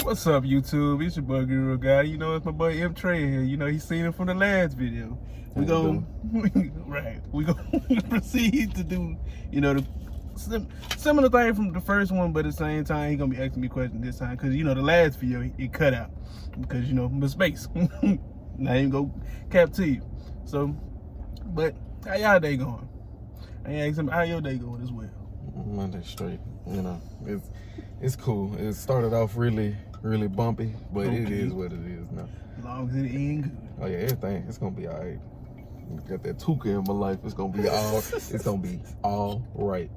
What's up, YouTube? It's your boy Guruagod. You know, it's my boy Emptre here. You know, he seen it from the last video. We gonna proceed to do, you know, the similar thing from the first one, but at the same time, he gonna be asking me questions this time because you know the last video it cut out because you know mistakes. Now ain't go cap to you. So, but how y'all day going? I ain't asking how your day going as well. Monday straight, you know, it's cool. It started off really bumpy, but okay. It is what it is now. As long as it ain't good. Oh yeah, everything, it's gonna be all right. Got that tuka in my life. It's gonna be all right.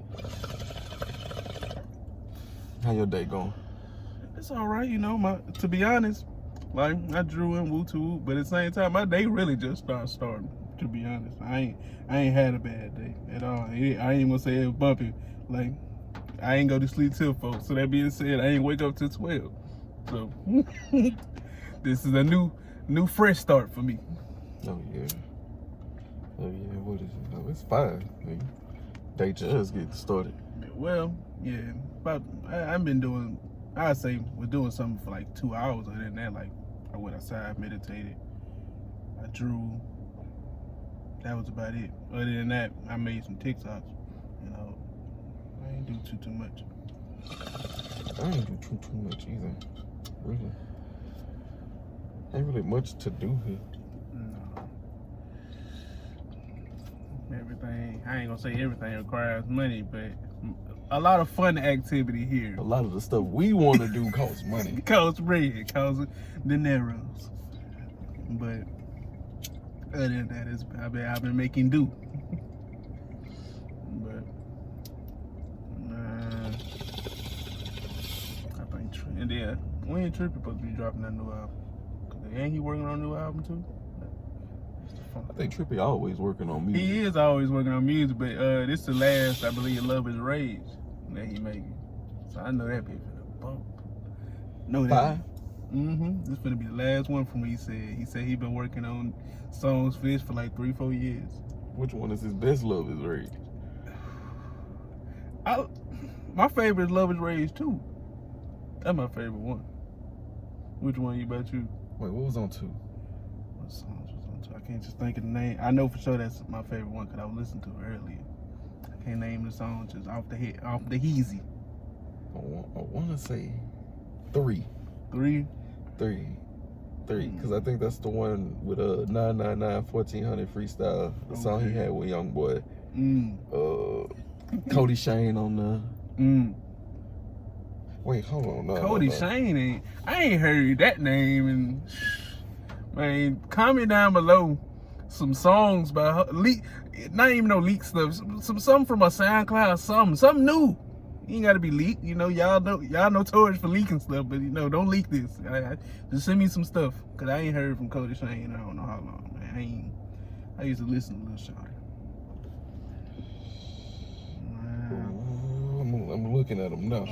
How your day going? It's all right, you know. To be honest, like I drew in woo to woo, but at the same time, my day really just starting. To be honest, I ain't had a bad day at all. I ain't gonna say it was bumpy. Like I ain't go to sleep till 4. So that being said, I ain't wake up till 12. So this is a new fresh start for me. Oh yeah. What is it? Oh, it's 5. Day just getting started. Well, yeah, but I've been doing. I say we're doing something for like 2 hours. Other than that, like I went outside, meditated, I drew. That was about it. Other than that, I made some TikToks. You know, I ain't do too much. I ain't do too much either. Really, ain't really much to do here. No. Everything. I ain't gonna say everything requires money, but a lot of fun activity here. A lot of the stuff we want to do costs money. Costs bread, costs dineros. But other than that, I've been making do. But I think and yeah, when Trippy supposed to be dropping that new album? Ain't he working on a new album too? I think Trippy always working on music. He is always working on music, but this is the last, I believe, Love Is Rage that he making. So I know that be finna bump. Know that. 5? This finna be the last one from what he said. He said he been working on songs for this for like 3-4 years. Which one is his best? Love Is Rage? My favorite is Love Is Rage too. That's my favorite one. Which one about you? Wait, what was on 2? What songs was on 2? I can't just think of the name. I know for sure that's my favorite one because I was listening to it earlier. I can't name the song just off the heezy. I want to say 3. 3? 3, because I think that's the one with 999 1400 freestyle. The song he had with Young Boy. Cody Shane on the. Wait, hold on. No, Cody Shane ain't. I ain't heard that name, and man, comment down below some songs by her, not even no leak stuff. Something from a SoundCloud, something new. You ain't gotta be leaked, you know. Y'all notorious for leaking stuff, but you know, don't leak this. Just send me some stuff, cause I ain't heard from Cody Shane in I don't know how long, man. I used to listen to Lil Shawty. I'm looking at him now.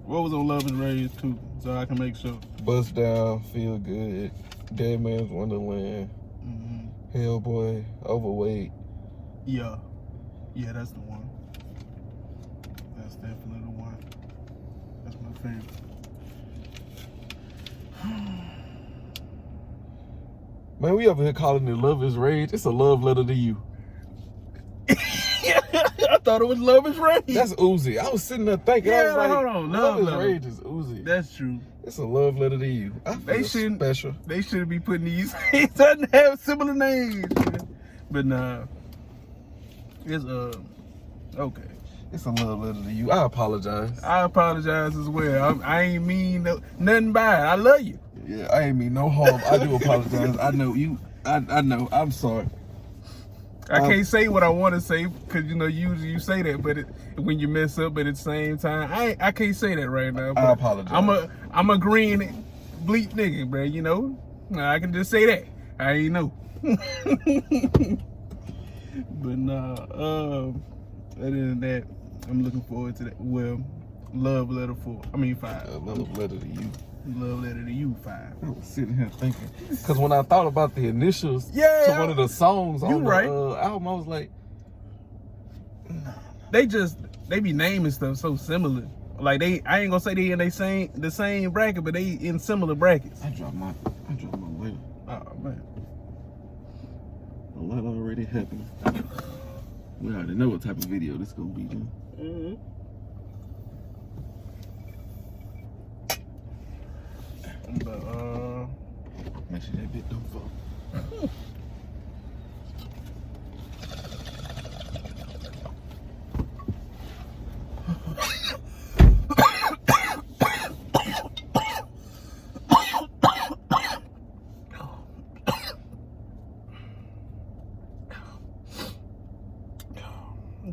What was on Love Is Rage too, so I can make sure. Bust Down, Feel Good, Dead Man's Wonderland, Hellboy, Overweight. Yeah, that's the one. That's definitely the one. That's my favorite. Man, we over here calling it Love Is Rage. It's a love letter to you. I thought it was Love Is Rage. That's Uzi. I was sitting there thinking, I was like, hold on. Love Is Rage is Uzi. That's true. It's a love letter to you. I feel special. They shouldn't be putting these. It doesn't have similar names. But nah. It's okay. It's a love letter to you. I apologize. I apologize as well. I ain't mean nothing bad. I love you. Yeah, I ain't mean no harm. I do apologize. I know you. I know. I'm sorry. I can't say what I want to say because you know usually you say that, but when you mess up, but at the same time, I can't say that right now. I apologize. I'm a green bleep nigga, bro. You know, I can just say that. I ain't know. But nah, other than that, I'm looking forward to that. Well, Love Letter 5. Love Letter to You. Love Letter to You 5. I was sitting here thinking, because when I thought about the initials to one of the songs on the album, I was like, they be naming stuff so similar. Like I ain't gonna say they in the same bracket, but they in similar brackets. I dropped my lighter. Oh man. A lot already happened. We already know what type of video this gonna be, man. Mm-hmm. But make sure that bit don't fall.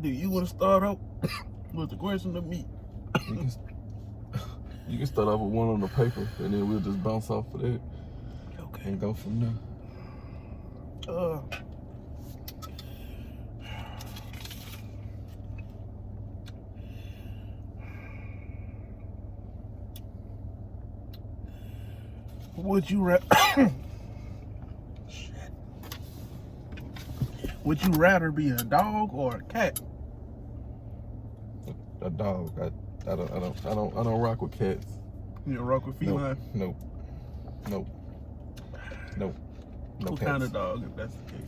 do you want to start out with the question of me? You can start off with one on the paper, and then we'll just bounce off of that. Okay. And go from there. Would you Would you rather be a dog or a cat? A dog. I don't rock with cats. You don't rock with feline? Nope. No What cats. kind of dog, if that's the case?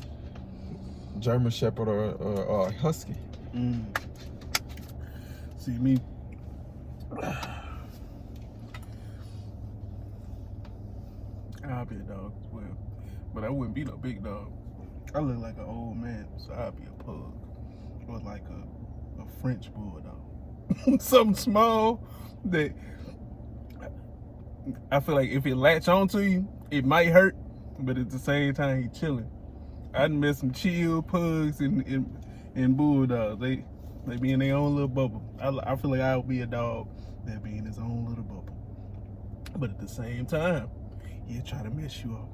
German Shepherd or a Husky. See me. I'll be a dog as well, but I wouldn't be no big dog. I look like an old man, so I'll be a pug or like a French bulldog. Something small that I feel like if it latch onto you, it might hurt, but at the same time, he chilling. I done met some chill pugs and bulldogs. They be in their own little bubble. I feel like I would be a dog that be in his own little bubble. But at the same time, he'll try to mess you up.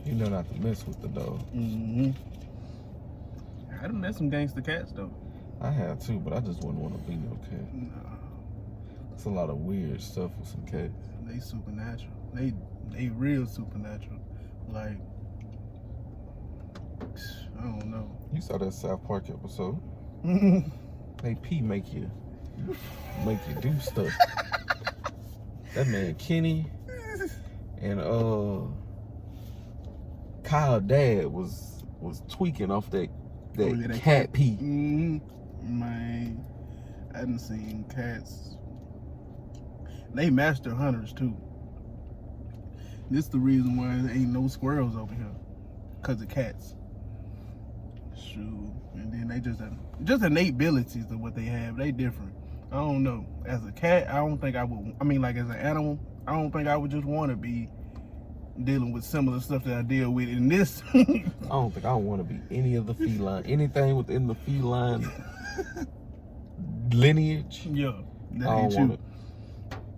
You know not to mess with the dog. I done met some gangster cats though. I have too, but I just wouldn't want to be no cat. Nah. It's a lot of weird stuff with some cats. They supernatural. They real supernatural. Like, I don't know. You saw that South Park episode. They pee make you do stuff. That man Kenny and Kyle dad was tweaking off that cat pee. Man, I done seen cats. They master hunters too. This the reason why there ain't no squirrels over here, cause of cats. Shoot, and then they just innate abilities of what they have. They different. I don't know. As a cat, I don't think I would. I mean, like as an animal, I don't think I would just want to be dealing with similar stuff that I deal with in this. I don't think I want to be any of the feline, anything within the feline lineage. Yeah, I don't want it.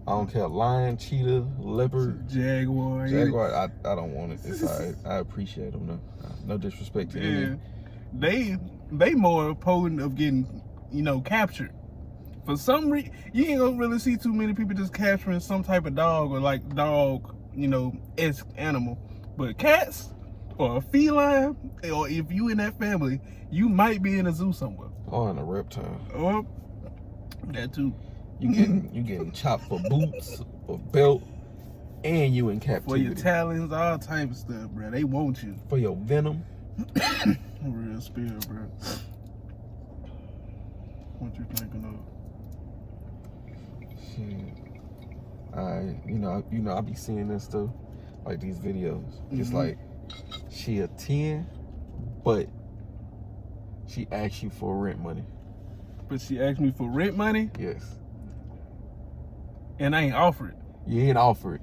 I don't care. Lion, cheetah, leopard, jaguar. I don't want it. It's alright. I appreciate them though. No disrespect to any. They more potent of getting, captured. For some reason, you ain't gonna really see too many people just capturing some type of dog or like dog, esque animal. But cats or a feline, or if you in that family, you might be in a zoo somewhere. Or in a reptile. Or that too. You getting chopped for boots, for belt, and you in captivity. For your talons, all type of stuff, bro. They want you. For your venom. Real spirit, bro. What you thinking of? Shit. I be seeing this stuff, like these videos. It's like she a 10, but she asks you for rent money. But she asked me for rent money? Yes. And I ain't offer it. You ain't offer it.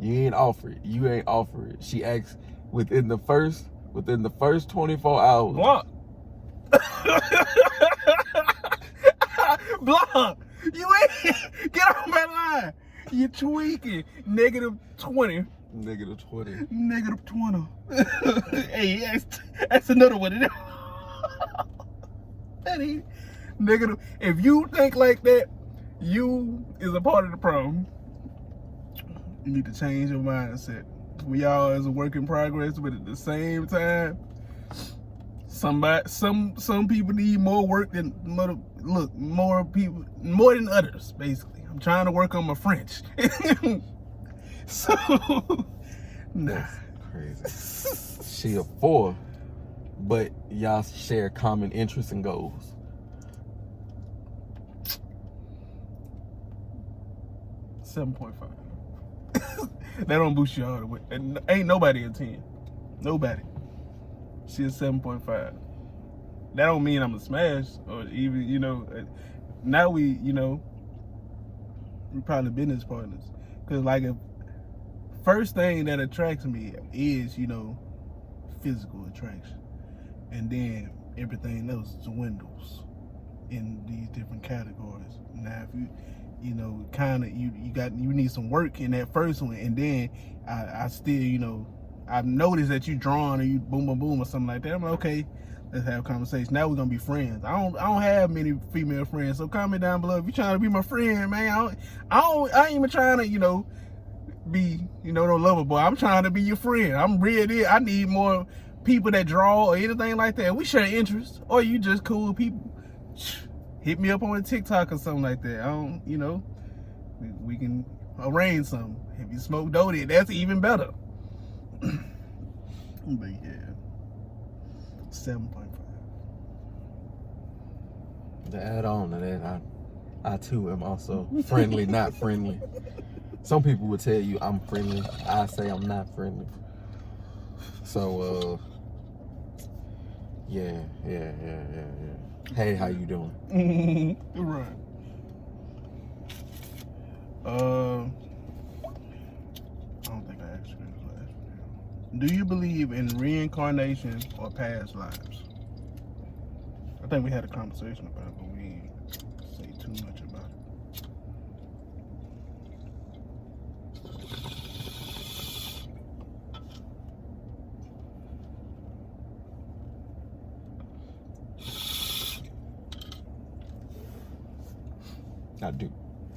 You ain't offer it. She asks within the first 24 hours. Block. Block. You ain't get off that line. You tweaking. -20. -20. -20. Hey, that's another one. That ain't negative. If you think like that, you is a part of the problem. You need to change your mindset. We all is a work in progress, but at the same time, Some people need more work than more than others. Basically, I'm trying to work on my French. So, nah. That's crazy. She a 4, but y'all share common interests and goals. 7.5. That don't boost you all the way. And ain't nobody a 10. Nobody. She a 7.5. That don't mean I'm a smash or even, now we probably business partners. Cause like first thing that attracts me is, physical attraction. And then everything else dwindles in these different categories. Now if you need some work in that first one, and then I still, I've noticed that you drawn or you boom boom boom or something like that. I'm like, okay, let's have a conversation. Now we're gonna be friends. I don't have many female friends, so comment down below if you're trying to be my friend, man. I ain't even trying to, be, no lover boy. I'm trying to be your friend. I'm really, I need more people that draw or anything like that. We share interests, or you just cool people. Hit me up on a TikTok or something like that. I don't, we can arrange something. If you smoke doty, that's even better. But yeah, 7.5. To add on to that, I too am also friendly, not friendly. Some people would tell you I'm friendly. I say I'm not friendly. So, yeah. Hey, how you doing? Right. I don't think I asked you in class. Do you believe in reincarnation or past lives? I think we had a conversation about it, but we didn't say too much about it.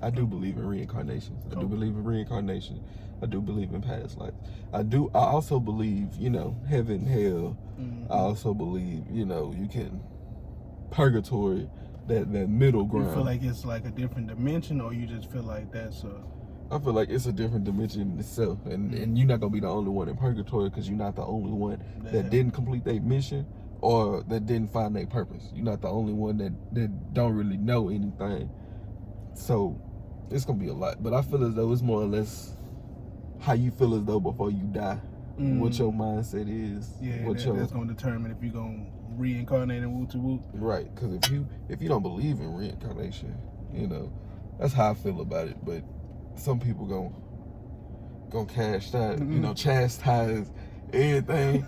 I do believe in reincarnations. I do believe in reincarnation. I do believe in past lives. I also believe, heaven, hell. Mm-hmm. I also believe, you can purgatory, that middle ground. You feel like it's like a different dimension, or you just feel like I feel like it's a different dimension in itself, and you're not gonna be the only one in purgatory, because you're not the only one that didn't complete their mission or that didn't find their purpose. You're not the only one that don't really know anything. So it's gonna be a lot, but I feel as though it's more or less how you feel as though before you die, what your mindset is. Yeah, that's gonna determine if you're gonna reincarnate and woo to woo. Right, because if you don't believe in reincarnation, that's how I feel about it. But some people gonna cash out, chastise everything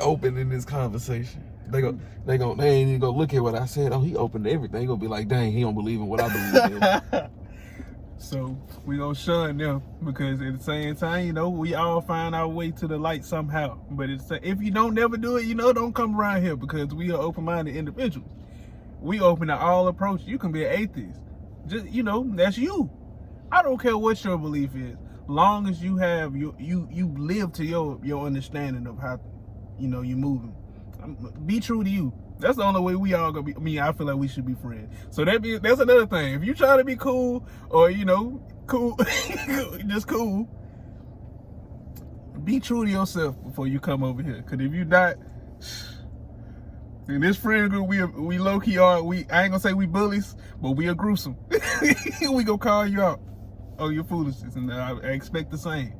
open in this conversation. They ain't even gonna look at what I said. Oh, he opened everything. They gonna be like, dang, he don't believe in what I believe in. So we gonna shun them, because at the same time, we all find our way to the light somehow. But if you don't never do it, don't come around here, because we are open-minded individuals. We open to all approaches. You can be an atheist. Just that's you. I don't care what your belief is, long as you have you live to your understanding of how you're moving. Be true to you. That's the only way we all gonna be. I feel like we should be friends. So that's another thing. If you try to be cool, or cool, just cool, be true to yourself before you come over here. Cause if you not, in this friend group, we low key are. I ain't gonna say we bullies, but we are gruesome. We gonna call you out on your foolishness, and I expect the same.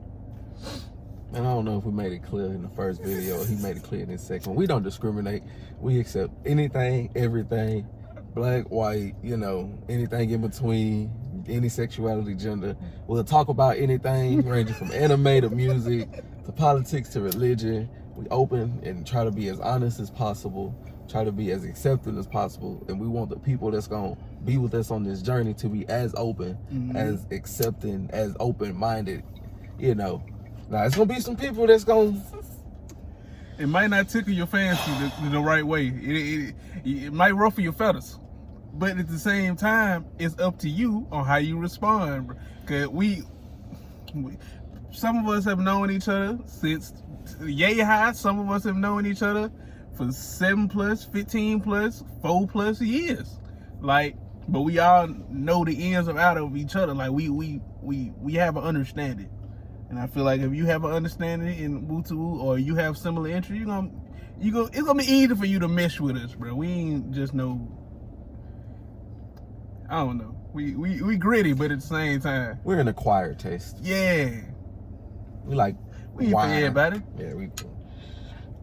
And I don't know if we made it clear in the first video, or he made it clear in this second one. We don't discriminate. We accept anything, everything, black, white, anything in between, any sexuality, gender. We'll talk about anything, ranging from anime to music, to politics to religion. We open and try to be as honest as possible, try to be as accepting as possible. And we want the people that's going to be with us on this journey to be as open, as accepting, as open-minded, Now, it's going to be some people that's going to... It might not tickle your fancy the right way. It might ruffle your feathers. But at the same time, it's up to you on how you respond. Because some of us have known each other since yay high. Some of us have known each other for 7 plus, 15 plus, 4 plus years. Like, but we all know the ins and outs of each other. Like we have an understanding. And I feel like if you have an understanding in Wutu or you have similar interests, it's gonna be easy for you to mesh with us, bro. We ain't just no, I don't know. We gritty, but at the same time, we're an acquired taste. Yeah. We like we ain't wine. for everybody. Yeah,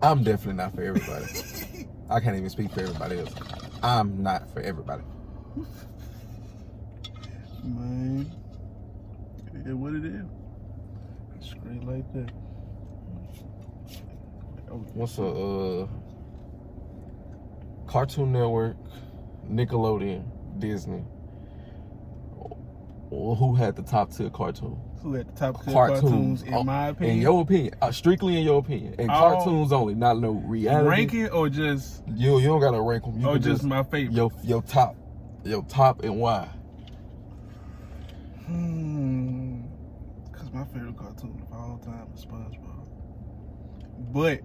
I'm definitely not for everybody. I can't even speak for everybody else. I'm not for everybody. Man, it is what it is. Straight like that. What's a Cartoon Network, Nickelodeon, Disney? Who had the top tier cartoon? Who had the top tier cartoons, in my opinion? In your opinion, strictly in your opinion, and cartoons only, not no reality. Ranking or just you don't gotta rank them. You or just my favorite. Your top and why? Cause my favorite cartoon of all time is SpongeBob. But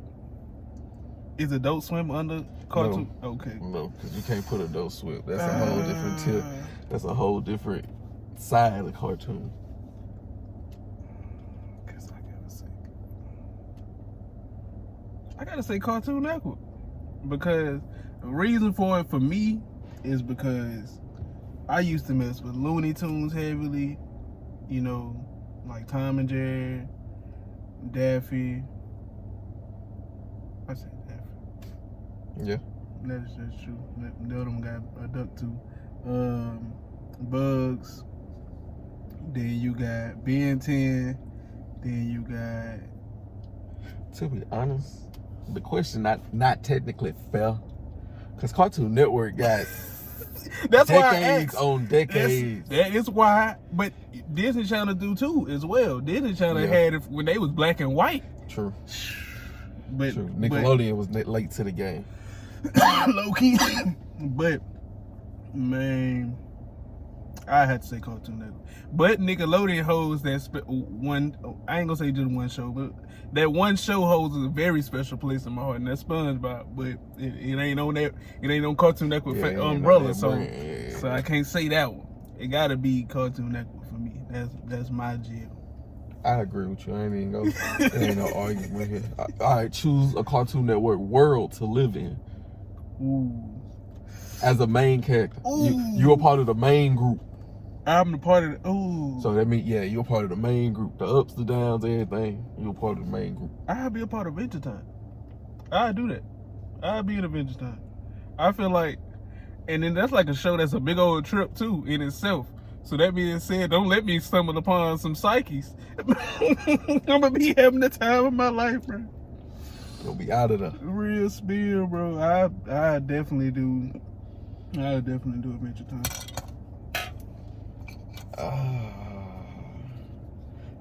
is Adult Swim under cartoon? No. Okay. No, because you can't put Adult Swim. That's a whole different tip. That's a whole different side of the cartoon. Guess I gotta say Cartoon Network. Because the reason for it for me is because I used to mess with Looney Tunes heavily, you know, like Tom and Jerry, Daffy. I said Daffy. Yeah. That is just true. The other one got a duck too. Bugs. Then you got Ben 10. Then you got. To be honest, the question not technically fair, because Cartoon Network got that's decades why I asked. on decades. That is why, but Disney Channel do too as well. Disney Channel had it when they was black and white. True. But True. Nickelodeon was late to the game. Low key. But man, I had to say Cartoon Network. But Nickelodeon holds that one. I ain't gonna say just one show, but that one show holds a very special place in my heart, and that's SpongeBob. But it ain't on that. It ain't on Cartoon Network umbrella, so I can't say that one. It gotta be Cartoon Network for me. That's my jail. I agree with you. I ain't even go. There ain't no argument here. All right, choose a Cartoon Network world to live in. Ooh. As a main character, you're a part of the main group. I'm the part of the. Ooh. So that means you're a part of the main group. The ups, the downs, everything. You're a part of the main group. I'll be a part of Adventure Time. I'll do that. I'll be in Adventure Time. I feel like, and then that's like a show that's a big old trip too in itself. So that being said, don't let me stumble upon some psyches. I'm gonna be having the time of my life, bro. You'll be out of there. Real spill, bro. I definitely do. I definitely do Adventure Time.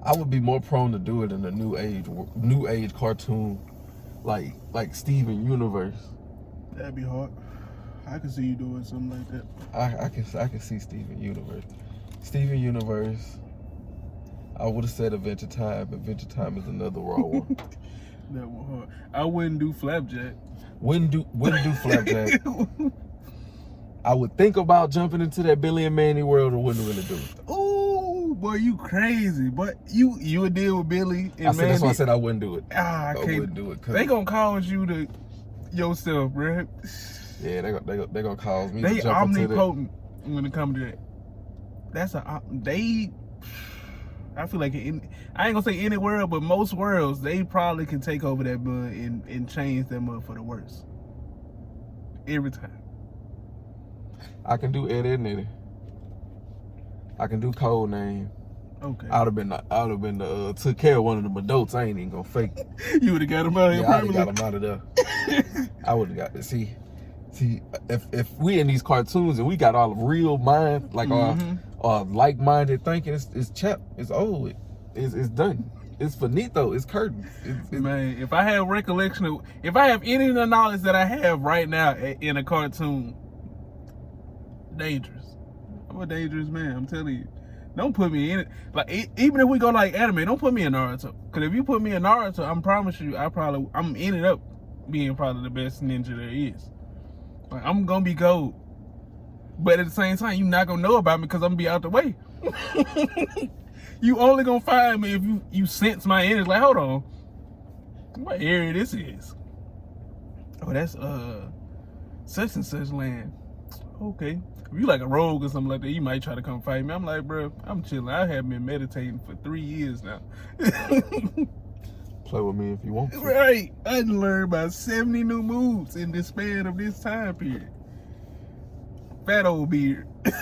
I would be more prone to do it in a new age cartoon, like Steven Universe. That'd be hard. I can see you doing something like that. I can see Steven Universe. Steven Universe. I would have said Adventure Time, but Adventure Time is another raw one. That was hard. I wouldn't do Flapjack. Wouldn't do Flapjack. I would think about jumping into that Billy and Manny world, or wouldn't really do it. Ooh, boy, you crazy. But you would deal with Billy and Manny. That's why I said I wouldn't do it. I wouldn't do it. They gonna cause you to yourself, bro. Yeah, they gonna cause me to jump omnipotent when it comes to that. I feel like I ain't gonna say any world, but most worlds, they probably can take over that bud and change them up for the worse. Every time. I can do Eddie and Eddie. I can do Code Name. Okay. I would have been took care of one of them adults. I ain't even gonna fake it. You would have got him out of here. Yeah, I would have got him out of there. I would have got to see. If we in these cartoons and we got all of real mind, like our like-minded thinking, it's chapped, it's old, it's done, it's finito, it's curtain. Man, if I have recollection of, if I have any of the knowledge that I have right now in a cartoon, dangerous. I'm a dangerous man. I'm telling you. Don't put me in it. Like even if we go like anime, don't put me in Naruto. Cause if you put me in Naruto, I promise you, I'm eating up being probably the best ninja there is. Like, I'm gonna be gold. But at the same time, you're not gonna know about me because I'm gonna be out the way. You only gonna find me if you sense my energy. Like, hold on, what area this is? Oh, that's such and such land. Okay. If you like a rogue or something like that, you might try to come fight me. I'm like, bro, I'm chilling. I have been meditating for 3 years now. Play with me if you want to. Right. I done learned about 70 new moves in the span of this time period. Fat old beard. Yeah,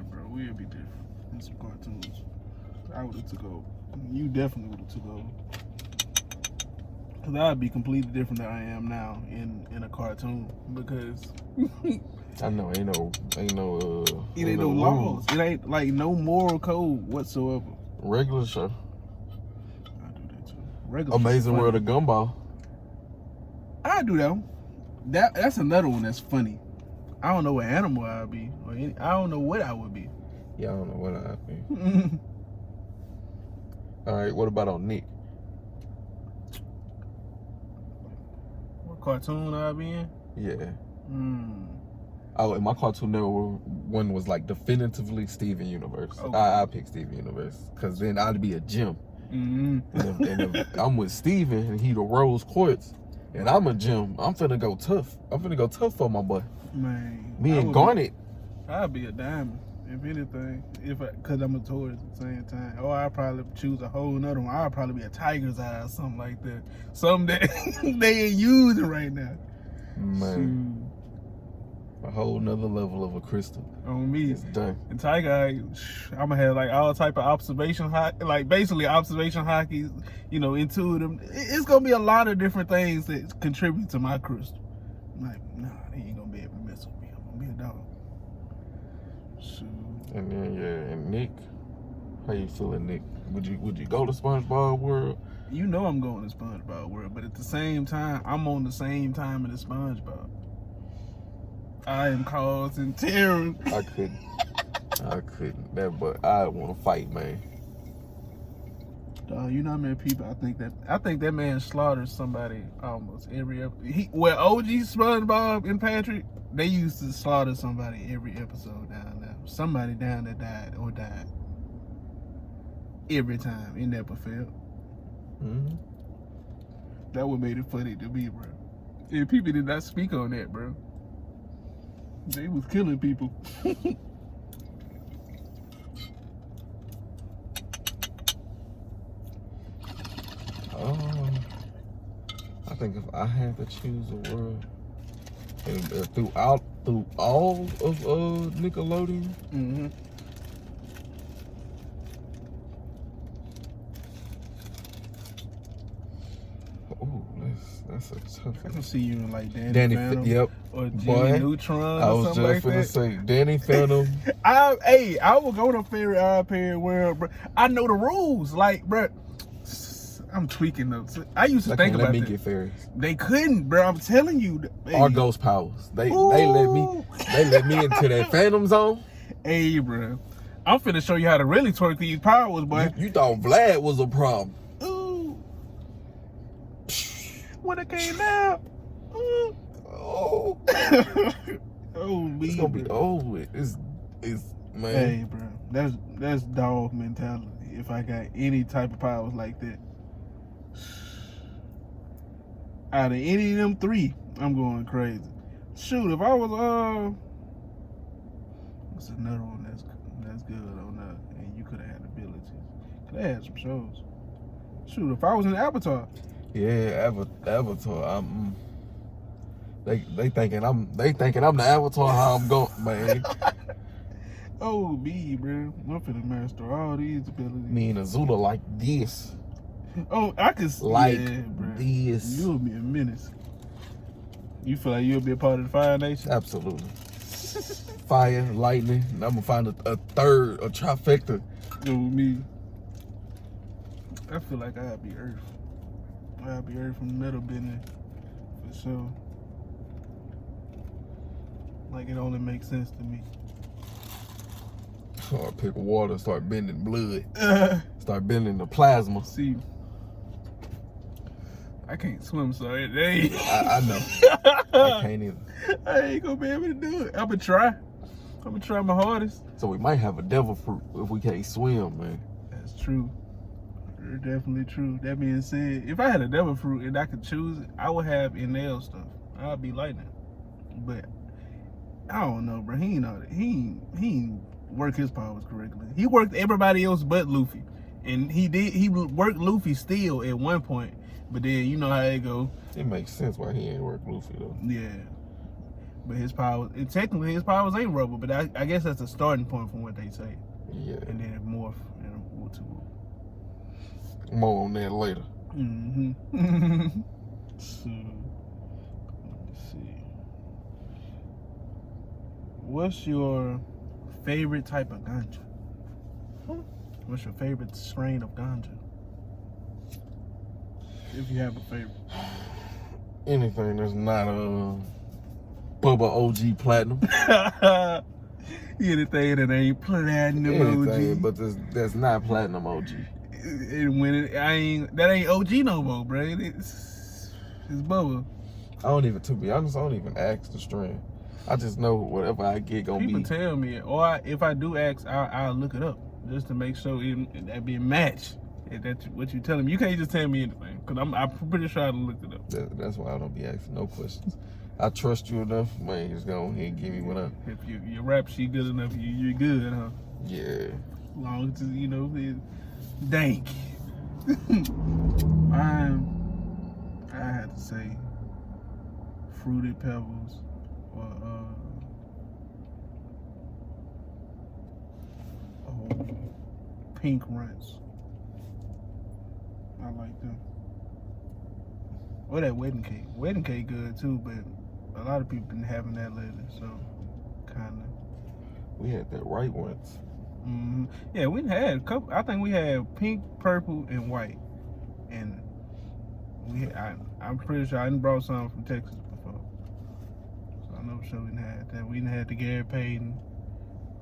bro, we'll be different in some cartoons. I would have took over. You definitely would have took over. Cause I'd be completely different than I am now in a cartoon because I know ain't no it ain't no laws. It ain't like no moral code whatsoever. Regular show. I do that too. Regular Amazing funny. World of Gumball. I do that. That's another one that's funny. I don't know what animal I'd be, or I don't know what I would be. Yeah, I don't know what I'd be. All right, what about on Nick? What cartoon I'd be in? Yeah. Hmm. Oh, and my Cartoon Network one was like definitively Steven Universe. Okay. I picked Steven Universe because then I'd be a Jim. Mm-hmm. And if I'm with Steven and he the Rose Quartz, and I'm a Jim, I'm finna go tough. I'm finna go tough for my boy. Man, Me and Garnet. I'd be a diamond, if anything, cause I'm a Taurus at the same time. Or I'd probably choose a whole nother one. I'd probably be a tiger's eye or something like that. Something that they ain't using right now. Man. A whole nother level of a crystal. On me. It's done. And tiger eye, I'm gonna have like all type of observation hockey, like basically observation hockey, intuitive. It's gonna be a lot of different things that contribute to my crystal. I'm like, nah, they ain't gonna be able to mess with me. I'm gonna be a dog. Shoot. And then and Nick, how you feeling, Nick? Would you go to SpongeBob World? You know I'm going to SpongeBob World, but at the same time, I'm on the same time in the SpongeBob. I am causing terror. I couldn't. But I want to fight, man. You know how many people I think that man slaughters somebody almost every episode. OG SpongeBob and Patrick, they used to slaughter somebody every episode down there. Somebody down there died. Every time. It never failed. Mm-hmm. That what made it funny to me, bro. And people did not speak on that, bro. They was killing people. I think if I had to choose a world, and through all of Nickelodeon, Mm-hmm. oh, that's a tough I one. can see you in like Danny Phantom, yep. or Jimmy Boy, Neutron, I or was something just like gonna that. say Danny Phantom. I will go to Fairy Odd Parent World, bro. I know the rules, like, bro. I'm tweaking those. I used to think about let me that. get fairies. They couldn't, bro. I'm telling you. Hey. Or ghost powers. They let me into that Phantom Zone. Hey, bro. I'm finna show you how to really twerk these powers, boy. You thought Vlad was a problem. Ooh. When it came down. Ooh. Oh. Oh, me. It's gonna be over. It's man. Hey, bro. That's dog mentality. If I got any type of powers like that. Out of any of them three, I'm going crazy. Shoot, if I was what's another one that's good on that, and you could have had abilities. Could have had some shows. Shoot, if I was in Avatar. Yeah, Avatar. They thinking I'm the Avatar. How I'm going, man. Oh, me, bro. I'm finna master all these abilities. Me and Azula like this. Oh, I could Like bro. this. You'll be a menace. You feel like you'll be a part of the Fire Nation? Absolutely. Fire, lightning. And I'm gonna find a trifecta. Yo, me. I feel like I'd be Earth. I'd be Earth from metal bending for sure. Like it only makes sense to me. Or pick water, start bending blood. Start bending the plasma. See, I can't swim, so it ain't. I know. I can't either. I ain't gonna be able to do it. I'ma try my hardest. So we might have a devil fruit if we can't swim, man. That's true. Definitely true. That being said, if I had a devil fruit and I could choose it, I would have NL stuff. I'd be lightning. But I don't know, bro. He ain't work his powers correctly. He worked everybody else but Luffy. And he worked Luffy still at one point. But then you know how it go. It makes sense why he ain't work Luffy though. Yeah. But his powers, and technically his powers ain't rubber, but I guess that's a starting point from what they say. Yeah. And then it morph and more on that later. Mm-hmm. So, let's see. What's your favorite type of ganja? What's your favorite strain of ganja? If you have a favorite. Anything that's not Bubba OG Platinum. Anything that ain't platinum Anything, OG. but that's not Platinum OG. And when that ain't OG no more, bro. It's Bubba. To be honest, I don't even ask the strain. I just know whatever I get gonna People be. tell me, or if I do ask, I'll look it up just to make sure that be a match. If that's what you telling me. You can't just tell me anything, because I'm pretty sure I looked it up. That's why I don't be asking no questions. I trust you enough, man. Just go ahead and give me what I. If your rap sheet good enough, you're good, huh? Yeah. As long as it's dank. I had to say Fruity Pebbles or Pink Runts. I like them. Or that wedding cake. Wedding cake good too, but a lot of people been having that lately, so kinda. We had that right once. Mm-hmm. Yeah, we had a couple. I think we had pink, purple, and white, and I'm pretty sure I done brought some from Texas before, so I know for sure we done had that. We done had the Gary Payton,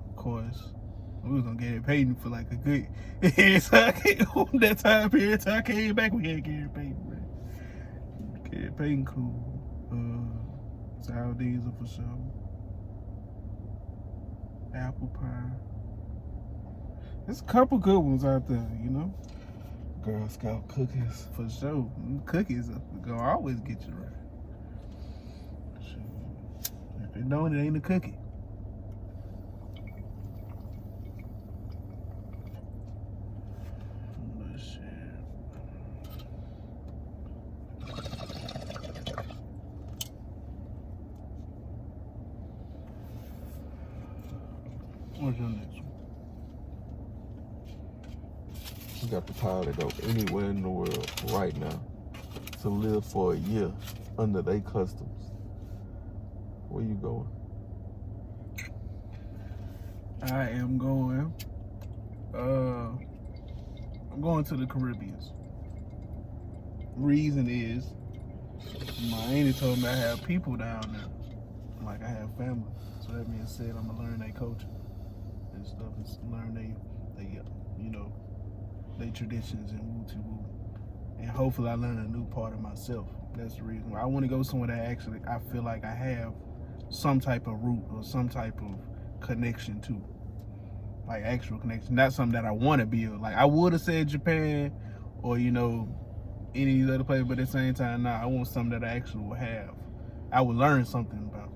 of course. We was on Gary Payton for like a good. That time period, till I came back, we had Gary Payton. Right? Gary Payton, cool. Sour Diesel for sure. Apple pie. There's a couple good ones out there, you know. Girl Scout cookies. For sure. Them cookies are gonna always get you right. Sure. If it don't, it ain't a cookie. What's your next one? You got the power to go anywhere in the world right now to live for a year under their customs. Where you going? I am going. I'm going to the Caribbean. Reason is, my auntie told me I have people down there. Like I have family. So that being said, I'm gonna learn their culture and stuff, and learn they their traditions and woo-to-woo. And hopefully I learn a new part of myself. That's the reason why I want to go somewhere that actually I feel like I have some type of root or some type of connection to. Like actual connection. Not something that I want to build. Like I would have said Japan or, any of these other places, but at the same time, I want something that I actually will have. I would learn something about.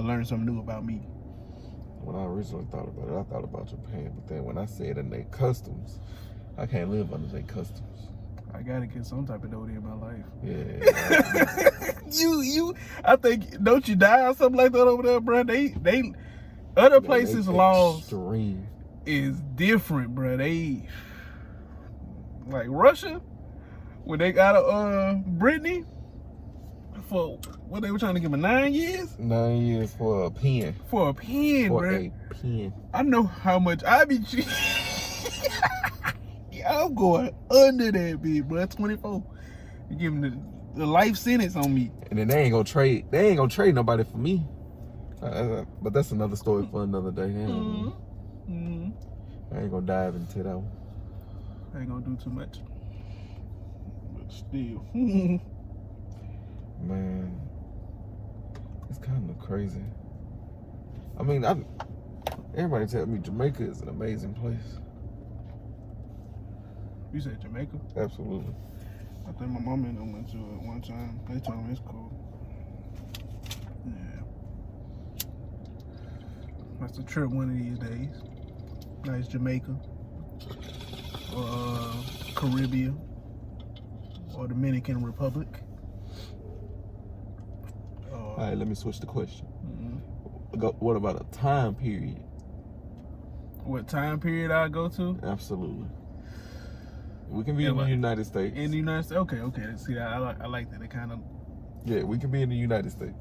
Learn something new about me. When I originally thought about it, I thought about Japan, but then when I said in their customs, I can't live under their customs. I gotta get some type of dough in my life. Yeah. I think, don't you die or something like that over there, bro? They other places' laws extreme. Is different, bro. They, like Russia, when they got Brittany, for what they were trying to give her 9 years? 9 years for a pen. For a pen, for bro. A pen. I know how much I be. I'm going under that bitch, bro. 24. You give them the life sentence on me. And then they ain't gonna trade. They ain't gonna trade nobody for me. But that's another story for another day. I ain't gonna dive into that one. Ain't gonna do too much. But still. Man, it's kind of crazy. I mean, everybody tell me Jamaica is an amazing place. You said Jamaica? Absolutely. I think my mom and them went to it one time. They told me it's cool. Yeah. That's a trip one of these days. Nice Jamaica. Or Caribbean. Or Dominican Republic. All right, let me switch the question. Mm-hmm. What about a time period? What time period I go to? Absolutely. We can be in the United States. In the United States? Okay. See, I like that. It kind of... Yeah, we can be in the United States.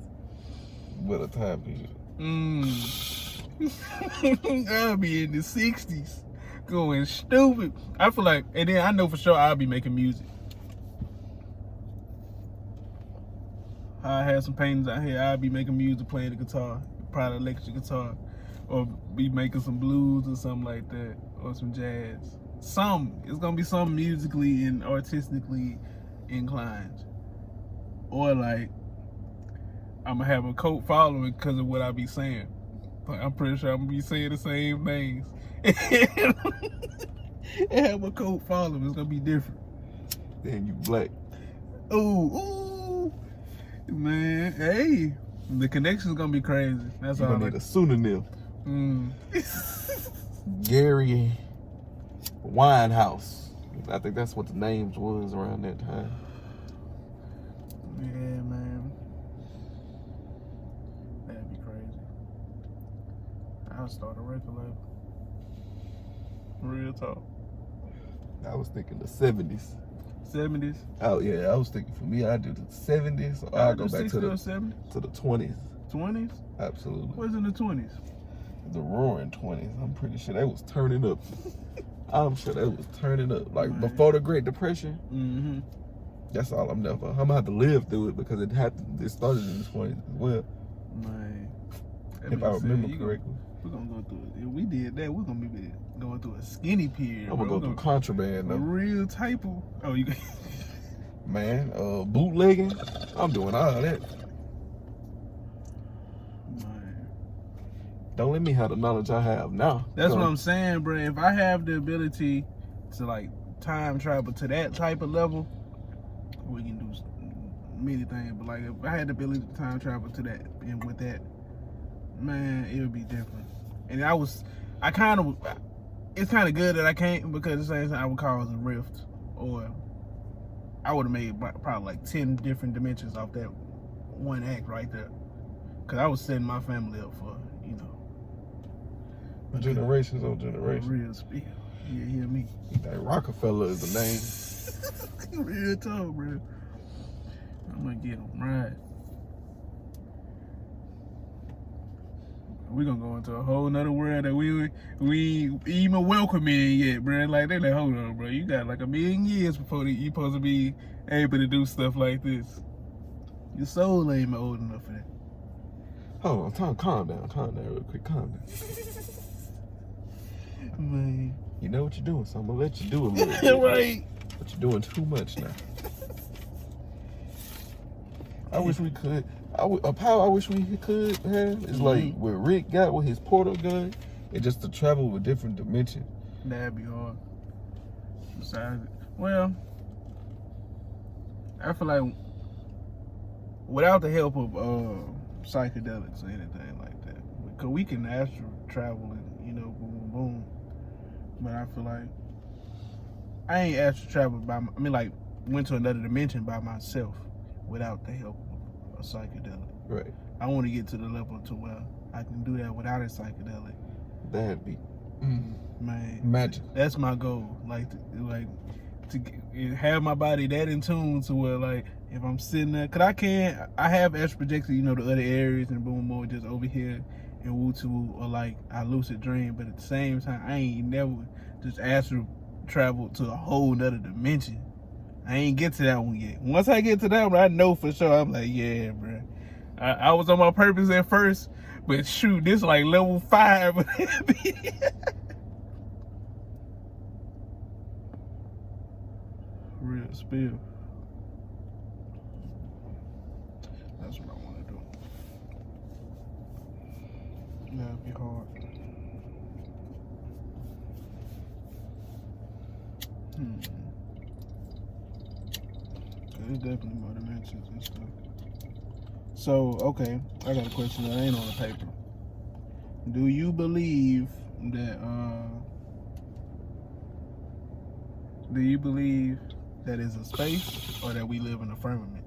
With a time period. I'll be in the 60s. Going stupid. I feel like... And then I know for sure I'll be making music. I have some paintings out here. I'll be making music, playing the guitar. Probably electric guitar. Or be making some blues or something like that. Or some jazz. It's gonna be something musically and artistically inclined. Or like, I'm gonna have a cult following because of what I be saying. Like, I'm pretty sure I'm gonna be saying the same things. And have a cult following. It's gonna be different. Then you black. Ooh. Man, hey. The connection's gonna be crazy. That's all. You're gonna need a pseudonym. Gary Winehouse. I think that's what the names was around that time. Yeah, man. That'd be crazy. I'll start a record label. Real talk. I was thinking the 70s. 70s? Oh, yeah. I was thinking for me, I do the 70s. Or I'll go back to the 20s. 20s? Absolutely. What's in the 20s? The roaring 20s. I'm pretty sure they was turning up. I'm sure they was turning up. Like, man, before the Great Depression. Mm-hmm. That's all I'm there for. I'm gonna have to live through it because it started in the 20s as well. Man. If I remember correctly. We're gonna go through it. If we did that, we're gonna be going through a skinny period. I'm gonna go through contraband though. A real type of... Oh, you... Man, bootlegging. I'm doing all that. Man. Don't let me have the knowledge I have now. That's what I'm saying, bro. If I have the ability to like time travel to that type of level, we can do many things. But like, if I had the ability to time travel to that, and with that, man, it would be different. And it's kind of good that I can't, because at the same time I would cause a rift, or I would have made probably like 10 different dimensions off that one act right there. Cause I was setting my family up for, generations on generations. Real spill. You hear me? That Rockefeller is the name. Real talk, bro. I'm gonna get them right. We're gonna go into a whole nother world that we even welcome in yet, bro. Like, they're like, hold on, bro. You got like 1 million years before you supposed to be able to do stuff like this. Your soul ain't old enough for that. Hold on, calm down real quick, calm down. Man. You know what you're doing, so I'm gonna let you do a little bit. Right. But you're doing too much now. I wish we could. A power I wish we could have is like what Rick got with his portal gun, and just to travel with different dimensions. That'd be hard. Besides, well, I feel like without the help of psychedelics or anything like that, because we can astral travel and boom, boom. But I feel like I ain't astral traveled went to another dimension by myself without the help of a psychedelic. Right. I want to get to the level to where I can do that without a psychedelic. That'd be man, magic. That's my goal. To have my body that in tune to where, like, if I'm sitting there, cause I have astral projection, the other areas and boom, boom, just over here in Woo-Too, or like I lucid dream. But at the same time, I ain't never just astral traveled to a whole nother dimension. I ain't get to that one yet. Once I get to that one, I know for sure. I'm like, yeah, bro. I was on my purpose at first, but shoot, this like level 5. real spill. That's what I want to do. That'd be hard. There's definitely more dimensions and stuff. So, okay, I got a question that ain't on the paper. Do you believe that it's a space or that we live in a firmament?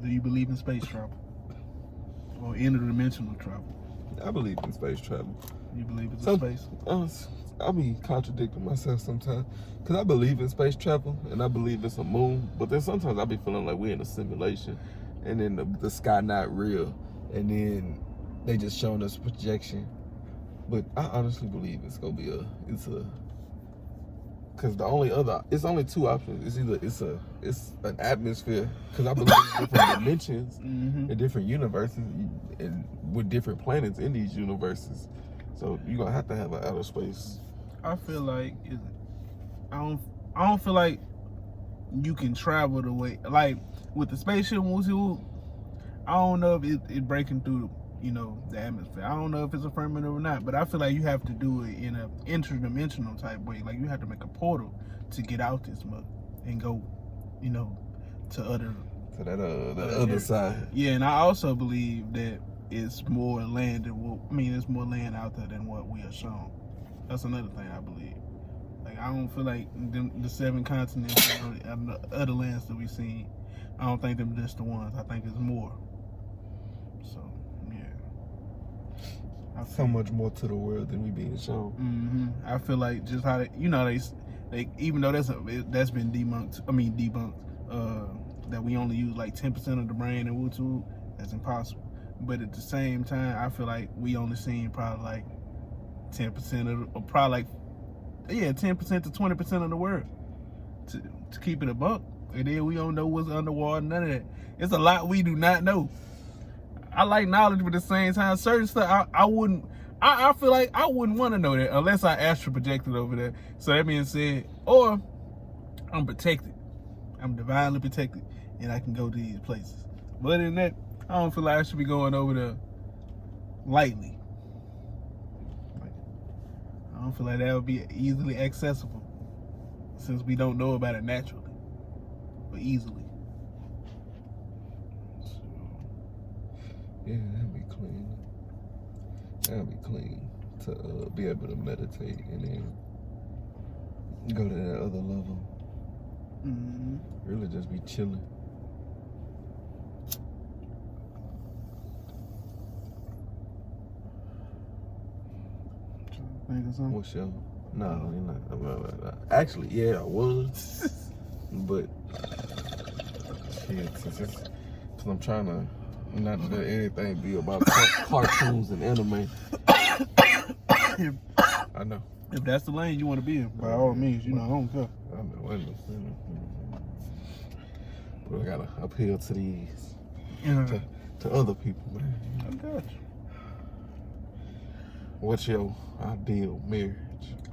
Do you believe in space travel or interdimensional travel? I believe in space travel. You believe it's a space? I be contradicting myself sometimes because I believe in space travel and I believe it's a moon, but then sometimes I be feeling like we're in a simulation and then the sky not real and then they just showing us projection. But I honestly believe it's gonna be because it's only two options. It's either it's an atmosphere, because I believe in different dimensions and different universes and with different planets in these universes. So you're gonna have to have an outer space. I feel like I don't feel like you can travel the way, like with the spaceship. I don't know if it breaking through, the atmosphere. I don't know if it's a firmament or not, but I feel like you have to do it in an interdimensional type way. Like you have to make a portal to get out this mug and go, to that other side. Yeah, and I also believe that it's more land it's more land out there than what we are shown. That's another thing I believe. Like I don't feel like the 7 continents and the other lands that we've seen, I don't think them just the ones. I think it's more. So yeah, so much more to the world than we being shown. I feel like just how they even though that's been debunked. That we only use like 10% of the brain in Wutu, that's impossible. But at the same time, I feel like we only seen probably like 10% or probably 10% to 20% of the world to keep it a buck. And then we don't know what's underwater, none of that. It's a lot we do not know. I like knowledge, but at the same time, certain stuff I feel like I wouldn't want to know that unless I astral projected over there. So that being said, or I'm protected. I'm divinely protected and I can go to these places. But other than that, I don't feel like I should be going over there lightly. I don't feel like that would be easily accessible since we don't know about it naturally, but easily. So, yeah, that'd be clean. That'd be clean to be able to meditate and then go to that other level. Really just be chilling. Think of something? What's your? No, you're not. Actually, yeah, I was, but shit, because I'm trying to not let anything be about cartoons and anime. I know. If that's the lane you want to be in, by all means, I don't care. I know. But I gotta appeal to these, to other people, man. I got you. What's your ideal marriage?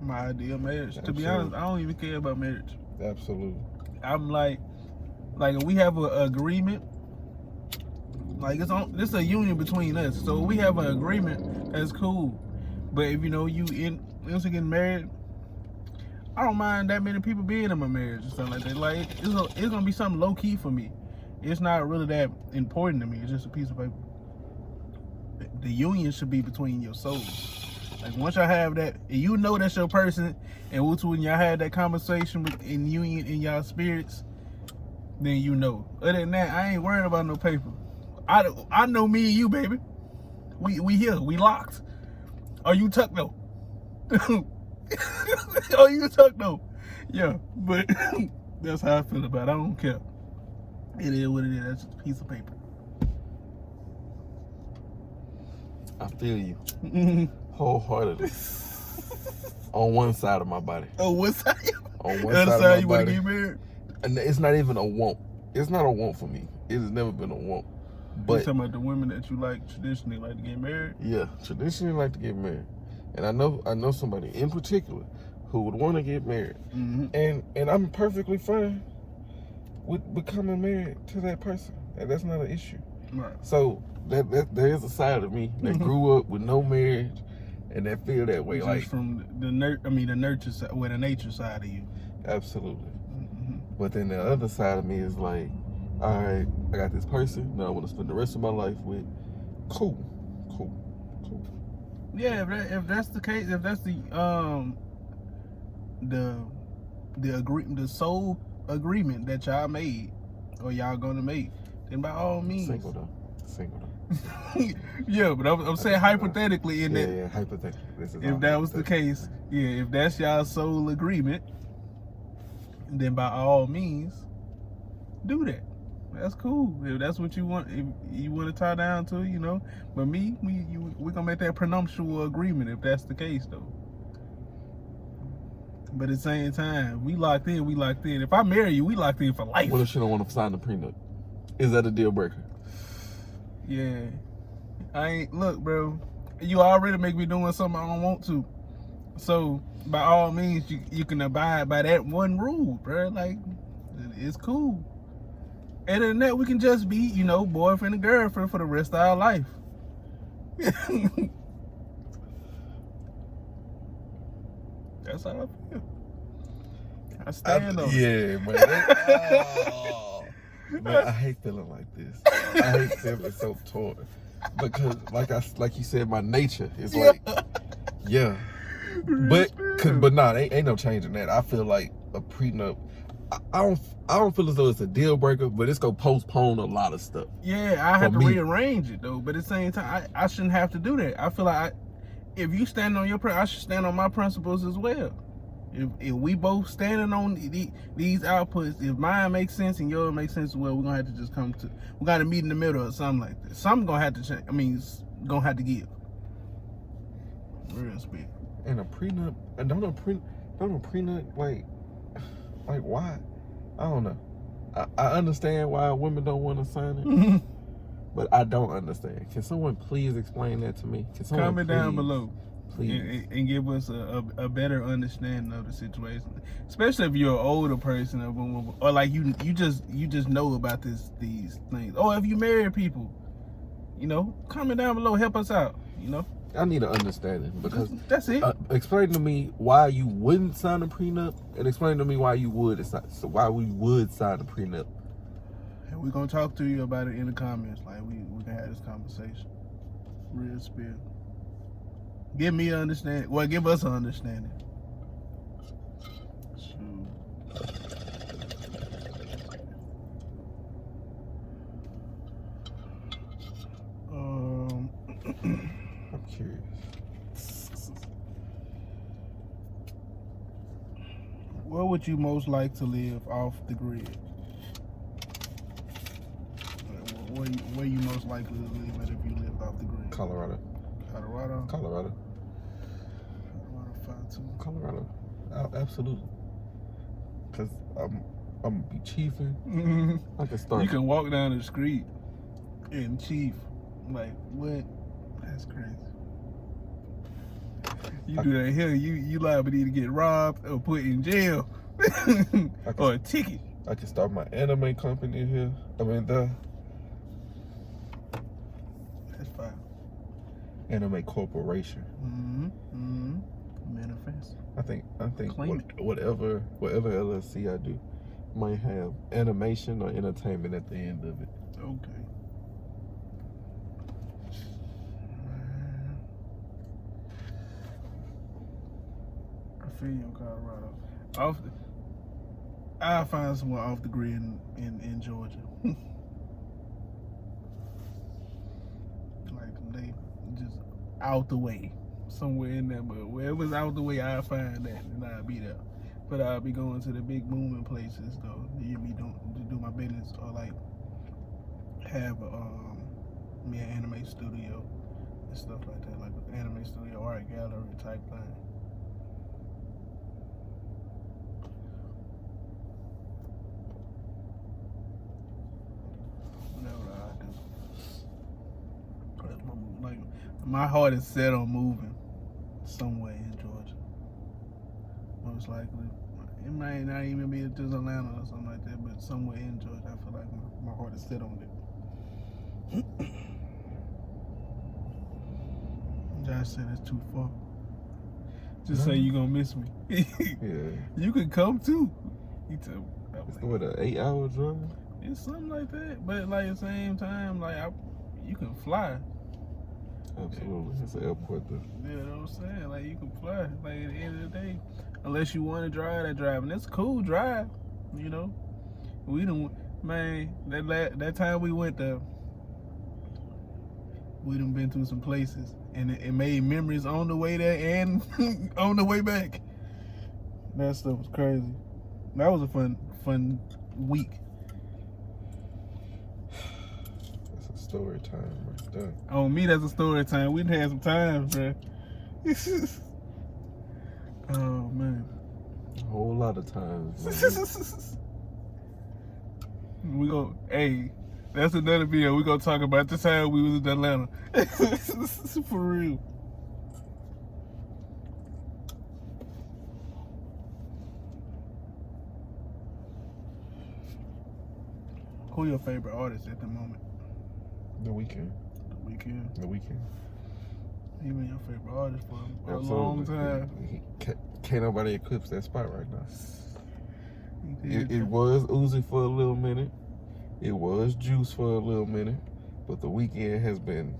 My ideal marriage. To be honest, I don't even care about marriage. Absolutely. I'm like if we have an agreement, like it's a union between us. So if we have an agreement, that's cool. But if once you get married, I don't mind that many people being in my marriage and stuff like that. Like it's gonna be something low key for me. It's not really that important to me. It's just a piece of paper. The union should be between your souls. Like once y'all have that, and that's your person, and when y'all had that conversation in union in y'all spirits, then Other than that, I ain't worried about no paper. I know me and you, baby. We here, we locked. Are you tucked though? Are you tucked though? Yeah, but that's how I feel about it. I don't care. It is what it is. That's just a piece of paper. I feel you wholeheartedly. On one side of my body. Oh, what side? On one the other side you want to get married? And it's not even a want. It's not a want for me. It has never been a want. You But talking about the women that you like traditionally like to get married? yeah, traditionally like to get married, and I know somebody in particular who would want to get married, and I'm perfectly fine with becoming married to that person, and that's not an issue. Right. So that there is a side of me that grew up with no marriage, and that feel that way. Just like from the nurture side, the nature side of you. Absolutely. But then the other side of me is like, all right, I got this person that I want to spend the rest of my life with. Cool. Yeah, if that's the case, if that's the sole agreement that y'all made or y'all gonna make, then by all means. Single though. Yeah, but I'm saying hypothetically in that. Yeah, hypothetically. If that was the case, if that's y'all sole agreement, then by all means, do that. That's cool. If that's what you want, if you want to tie down to, But we're gonna make that prenuptial agreement if that's the case, though. But at the same time, we locked in. If I marry you, we locked in for life. What if she don't want to sign the prenup? Is that a deal breaker? Yeah. Look, bro. You already make me doing something I don't want to. So by all means, you can abide by that one rule, bro. Like, it's cool. Other than that, we can just be, boyfriend and girlfriend for the rest of our life. That's how I feel. I stand on it. Yeah, man. Man, I hate feeling like this. I hate feeling so torn. Because, like you said, my nature is like, yeah. But nah, ain't no changing that. I feel like a prenup, I don't feel as though it's a deal breaker, but it's gonna postpone a lot of stuff. Yeah, I have to rearrange it though. But at the same time, I shouldn't have to do that. I feel like if you stand on your I should stand on my principles as well. If we both standing on these outputs, if mine makes sense and yours makes sense, well, we're gonna have to just we gotta meet in the middle or something like that. Something gonna have to change. It's gonna have to give. Real speak. And a prenup, don't a prenup like why? I don't know. I understand why women don't want to sign it, but I don't understand. Can someone please explain that to me? Comment down below. Please. And give us a better understanding of the situation, especially if you're an older person or like you just know about these things. Or if you married people, comment down below, help us out. I need an understanding because that's it. Explain to me why you wouldn't sign a prenup, and explain to me why you would. So why we would sign a prenup. And we're gonna talk to you about it in the comments. Like we can have this conversation. Real spill. Give me an understanding. Well, give us an understanding. I'm curious. Where would you most like to live off the grid? Where you most likely to live at if you lived off the grid? Colorado. Absolutely. Cause I'm gonna be chiefing. I can start. You can walk down the street and chief. Like what? That's crazy. You do that here, you liable to either get robbed or put in jail or a ticket. I can start my anime company here. That's fine. Anime corporation. Manifest. I think whatever LLC I do might have animation or entertainment at the end of it. Okay. I feel you in Colorado. I'll find somewhere off the grid in Georgia. Like they just out the way. Somewhere in there, but wherever's out the way, I'll find that and I'll be there. But I'll be going to the big booming places though. You me to do my business or like have an anime studio and stuff like that, like an anime studio, art gallery type thing. Whatever I do. My heart is set on moving somewhere in Georgia. Most likely. It might not even be just Atlanta or something like that, but somewhere in Georgia. I feel like my heart is set on it. Josh said it's too far. Just say you gonna miss me. Yeah. You could come too. He told me. It's what, an 8-hour drive? It's something like that, but like at the same time, like you can fly. Absolutely. It's an airport though. You know what I'm saying? Like you can fly. Like at the end of the day, unless you want to drive that drive, and it's a cool drive. You know, we done, man. That time we went there, we done been through some places, and it made memories on the way there and on the way back. That stuff was crazy. That was a fun week. That's a story time right there. On me, that's a story time. We done had some times, bro. Oh man. A whole lot of times. We go, hey, that's another video. We gonna talk about the time we was in Atlanta. For real. Who your favorite artist at the moment? The Weeknd. The Weeknd. The Weeknd. He been your favorite artist for a long time. Can't nobody eclipse that spot right now. It It was Uzi for a little minute. It was Juice for a little minute. But The Weeknd has been...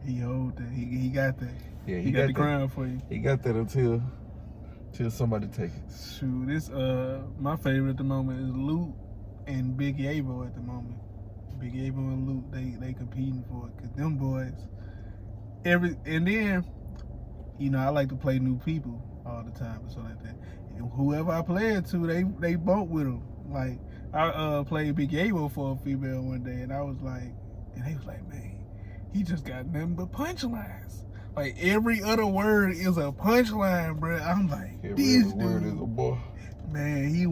He hold that. He got that. Yeah, he got the crown for you. He got that until somebody take it. Shoot, this my favorite at the moment is Luke and Big Yabo at the moment. Big Yabo and Luke, they competing for it, cause them boys. And then, you know, I like to play new people all the time and stuff like that. And whoever I play it to, they bump with them. Like I played Big Yabo for a female one day, and I was like, and they was like, man, he just got nothing but punchlines. Like every other word is a punchline, bro. I'm like, Every other word is a boy. Man, he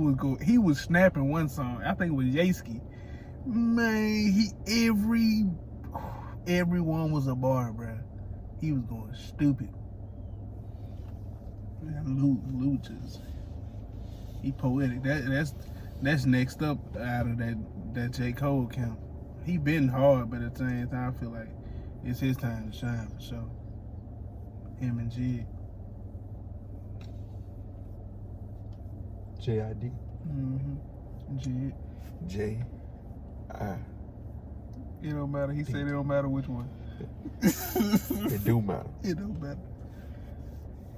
was snapping one song. I think it was Yeski. Man, everyone was a bar, bro. He was going stupid. Man, Luke just, he poetic. That's next up out of that J. Cole count. He been hard, but at the same time, I feel like it's his time to shine for sure. Him and Jid. J.I.D. Jid. J.I. It don't matter. He said it don't matter which one. It do matter. It don't matter.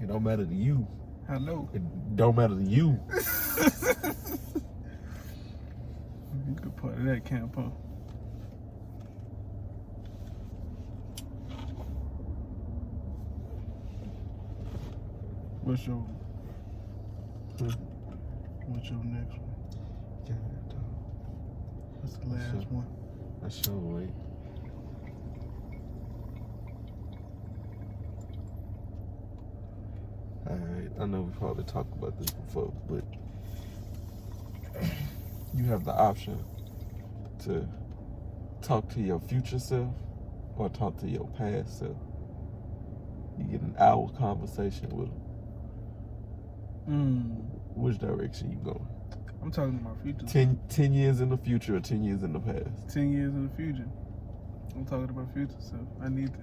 It don't matter to you. I know. It don't matter to you. You could part of that camp, huh? What's your next one? Yeah, What's the last one? That's your way. Alright, I know we probably talked about this before, but you have the option to talk to your future self or talk to your past self. You get an hour conversation with them. Which direction you going? I'm talking to my future. 10 years in the future or 10 years in the past? 10 years in the future. I'm talking to my future self. I need to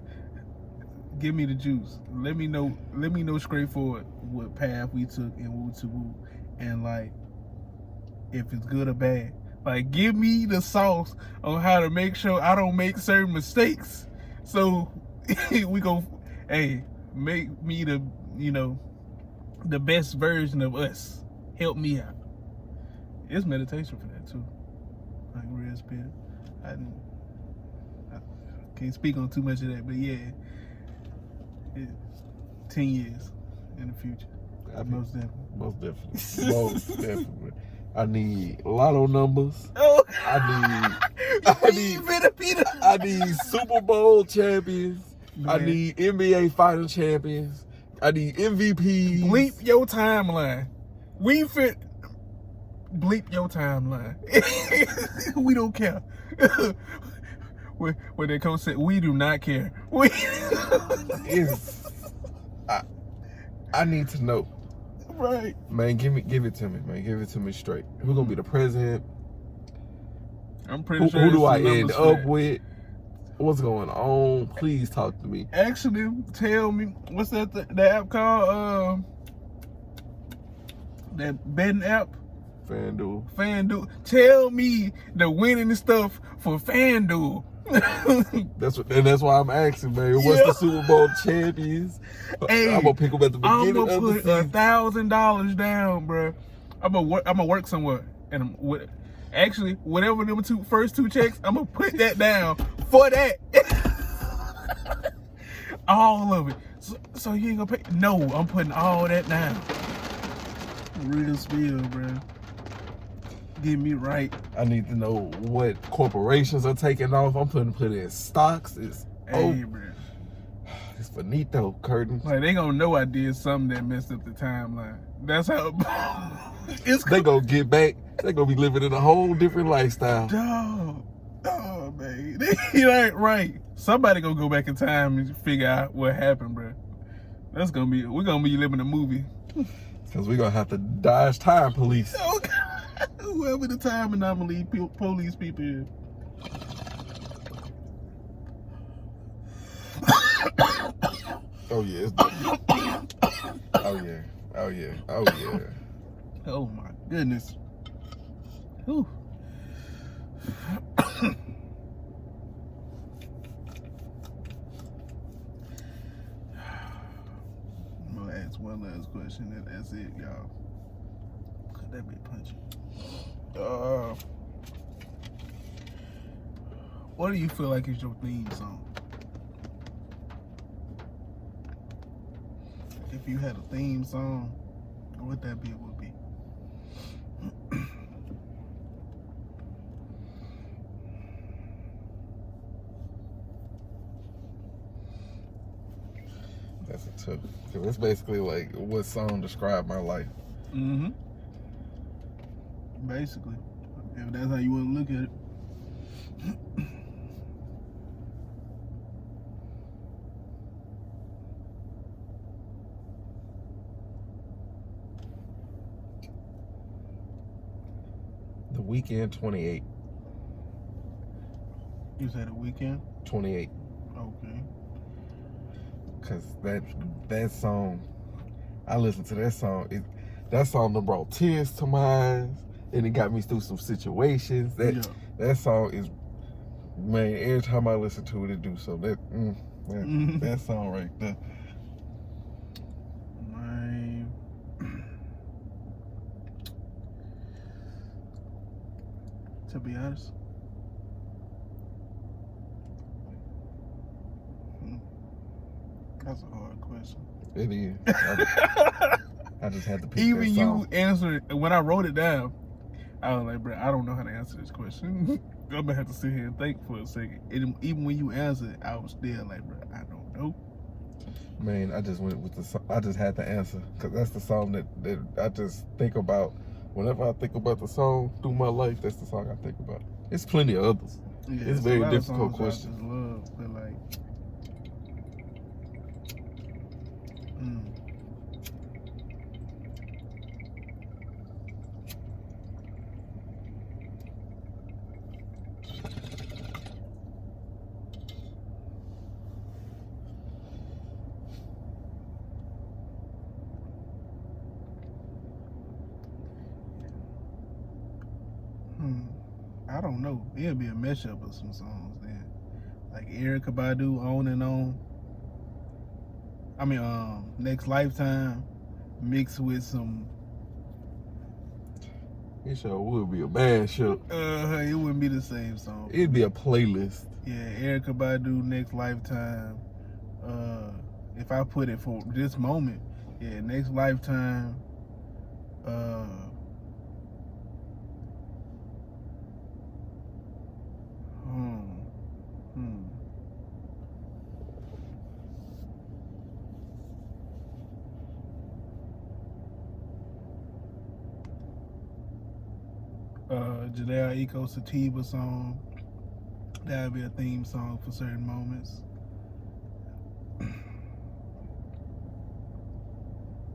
give me the juice. Let me know straightforward what path we took and woo to woo, and like if it's good or bad. Like give me the sauce on how to make sure I don't make certain mistakes. So we go, hey, make me the the best version of us. Help me out. It's meditation for that too. Like real spirit. I can't speak on too much of that, but yeah, 10 years in the future. Most definitely. Most definitely. Most definitely. I need lotto numbers. Oh. I need Super Bowl champions. Man. I need NBA final champions. I need MVPs. Bleep your timeline. Bleep your timeline. We don't care. where they come say, we do not care. We It's I need to know. right. Man, give it to me, man. Give it to me straight. Who's gonna be the president? I'm pretty sure Who do it's I the end numbers for up that. with? What's going on? Please talk to me. Actually, tell me, what's that the app called? That betting app? FanDuel. Tell me the winning stuff for FanDuel. That's why I'm asking, man. What's the Super Bowl champions? Hey, I'm gonna pick them at the beginning I'm gonna of the put season. $1,000 down, bro. I'm gonna work somewhere, and actually, whatever them first two checks, I'm gonna put that down for that. All of it. So you ain't gonna pay? No, I'm putting all that down. Real spill, bro. Get me right. I need to know what corporations are taking off. I'm put in stocks. It's bro. It's finito, curtains. Like they gonna know I did something that messed up the timeline. That's how it's. They gonna get back. They gonna be living in a whole different lifestyle. Dog. Oh man, you ain't right. Somebody gonna go back in time and figure out what happened, bro. We're gonna be living a movie. Cause we're gonna have to dodge time police. Oh, God. Whoever the time anomaly police people is. Oh yeah. Oh yeah. Oh my goodness. Whew. I'm gonna ask one last question and that's it, y'all. Could that be punchy? What do you feel like is your theme song? If you had a theme song, what that be would be? That's a tough. Cause it's basically like what song described my life. Mm-hmm. Basically, if that's how you want to look at it. The Weekend 28. You said a weekend? 28. Okay. Cause that song, I listened to that song. That song that brought tears to my eyes, and it got me through some situations. That song is, man. Every time I listen to it, it do so. That song right there. Man. To be honest. That's a hard question. It is. I just had to pick Even that you song. answered when I wrote it down. I was like, bro, I don't know how to answer this question. I'm gonna have to sit here and think for a second. And even when you answered, I was still like, bro, I don't know. Man, I just went with the song. I just had to answer because that's the song that I just think about. Whenever I think about the song through my life, that's the song I think about. It's plenty of others. Yeah, it's a very difficult question. I just love, but like, I don't know. It'll be a mashup of some songs then. Like Erykah Badu, On and On. I mean, Next Lifetime mixed with some. It sure would be a mashup. It wouldn't be the same song. It'd be a playlist. Yeah, Erykah Badu, Next Lifetime. If I put it for this moment, yeah, Next Lifetime. Jadea Eco Sativa song. That'll be a theme song for certain moments.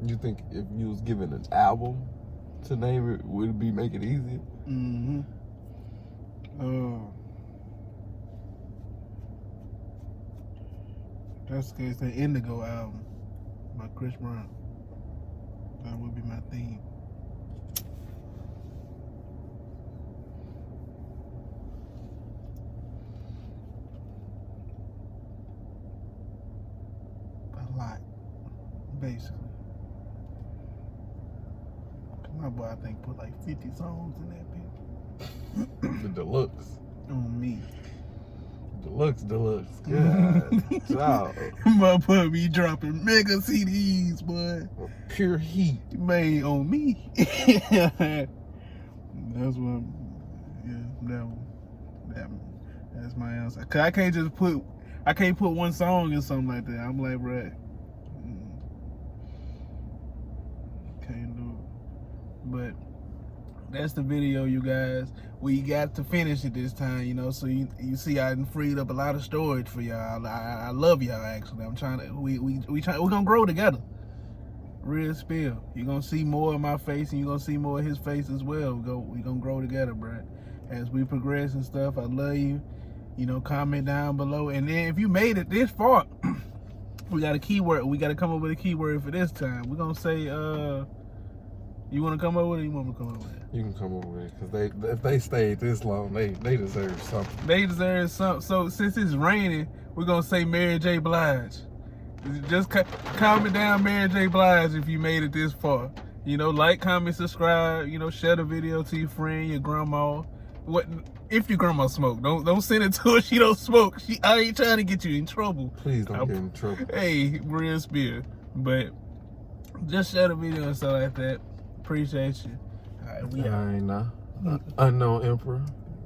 You think if you was given an album to name it, would it be make it easier? Mm-hmm. Oh. That's the case. The Indigo album by Chris Brown. That would be my theme. A lot, basically. My boy, I think, put like 50 songs in that bitch. The deluxe. On me. Deluxe. God, dog. My boy be dropping mega CDs, boy. Pure heat. Made on me. That's what. Yeah, that's my answer. Cause I can't just put one song in something like that. I'm like, bruh, can't do it. But that's the video, you guys. We got to finish it this time, you know. So you see, I done freed up a lot of storage for y'all. I love y'all. Actually, I'm trying to. We're gonna grow together. Real spill. You're gonna see more of my face, and you're gonna see more of his face as well. We gonna grow together, bro. As we progress and stuff. I love you. You know, comment down below, and then if you made it this far, we got a keyword. We got to come up with a keyword for this time. We're gonna say, you want to come up with it? Or you want me to come up with it? You can come up with it, because if they stayed this long, they deserve something. They deserve something. So since it's raining, we're gonna say Mary J. Blige. Just comment down Mary J. Blige if you made it this far. You know, like, comment, subscribe. You know, share the video to your friend, your grandma. What if your grandma smoke? Don't send it to her. She don't smoke. I ain't trying to get you in trouble. Please don't get in trouble. Hey, real spirit. But just share the video and stuff like that. Appreciate you. All right, we out. I ain't know. Unknown Emperor.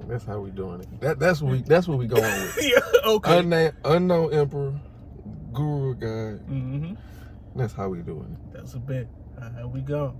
That's how we doing it. That's what we going with. Yeah, okay. Unknown Emperor, Guruagod. Mm-hmm. That's how we doing it. That's a bet. All right, we go.